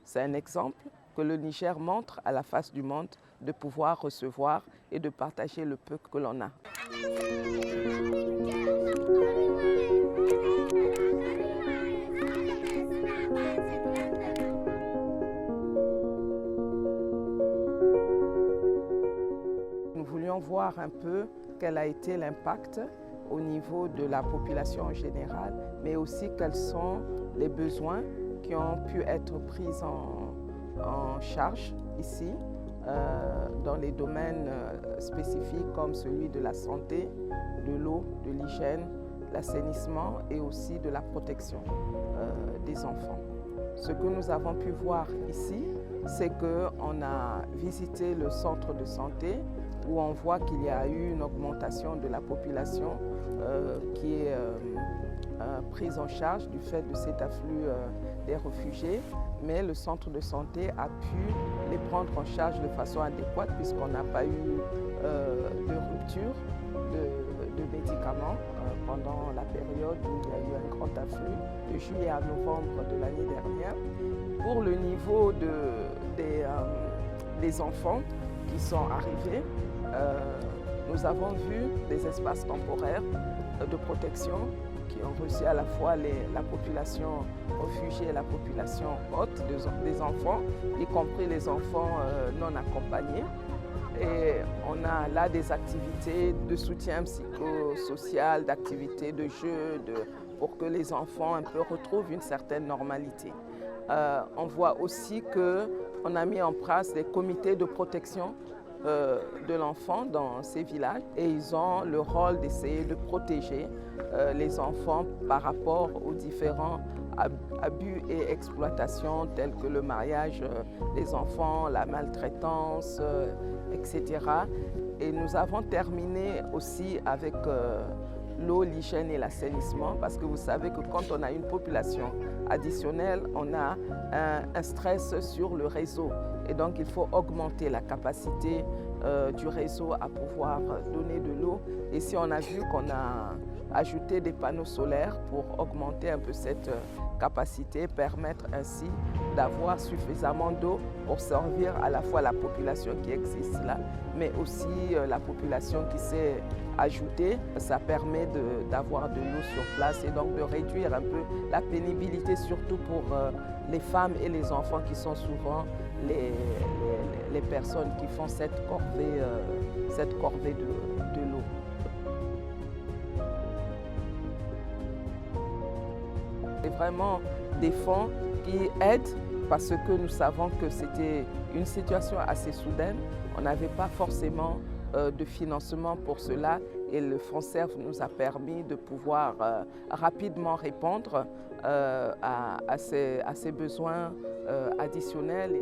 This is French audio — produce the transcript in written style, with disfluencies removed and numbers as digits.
C'est un exemple que le Niger montre à la face du monde de pouvoir recevoir et de partager le peu que l'on a. Nous voulions voir un peu quel a été l'impact au niveau de la population en général, mais aussi quels sont les besoins qui ont pu être pris en charge ici dans les domaines spécifiques comme celui de la santé, de l'eau, de l'hygiène, l'assainissement et aussi de la protection des enfants. Ce que nous avons pu voir ici, c'est qu'on a visité le centre de santé où on voit qu'il y a eu une augmentation de la population qui est prise en charge du fait de cet afflux des réfugiés, mais le centre de santé a pu les prendre en charge de façon adéquate puisqu'on n'a pas eu de rupture de médicaments pendant la période où il y a eu un grand afflux de juillet à novembre de l'année dernière. Pour le niveau des enfants qui sont arrivés, nous avons vu des espaces temporaires de protection qui ont reçu à la fois la population réfugiée et la population haute des enfants, y compris les enfants non accompagnés. Et on a là des activités de soutien psychosocial, d'activités de jeu, pour que les enfants un peu retrouvent une certaine normalité. On voit aussi qu'on a mis en place des comités de protection de l'enfant dans ces villages et ils ont le rôle d'essayer de protéger les enfants par rapport aux différents abus et exploitations tels que le mariage des enfants, la maltraitance, etc. Et nous avons terminé aussi avec l'eau, l'hygiène et l'assainissement parce que vous savez que quand on a une population additionnelle, on a un stress sur le réseau. Et donc, il faut augmenter la capacité du réseau à pouvoir donner de l'eau. Et si on a vu qu'on a ajouté des panneaux solaires pour augmenter un peu cette capacité, permettre ainsi d'avoir suffisamment d'eau pour servir à la fois la population qui existe là, mais aussi la population qui s'est ajoutée. Ça permet d'avoir de l'eau sur place et donc de réduire un peu la pénibilité, surtout pour les femmes et les enfants qui sont souvent les personnes qui font cette corvée de l'eau. C'est vraiment des fonds qui aident parce que nous savons que c'était une situation assez soudaine. On n'avait pas forcément de financement pour cela et le Fonds CERF nous a permis de pouvoir rapidement répondre à ces besoins additionnels.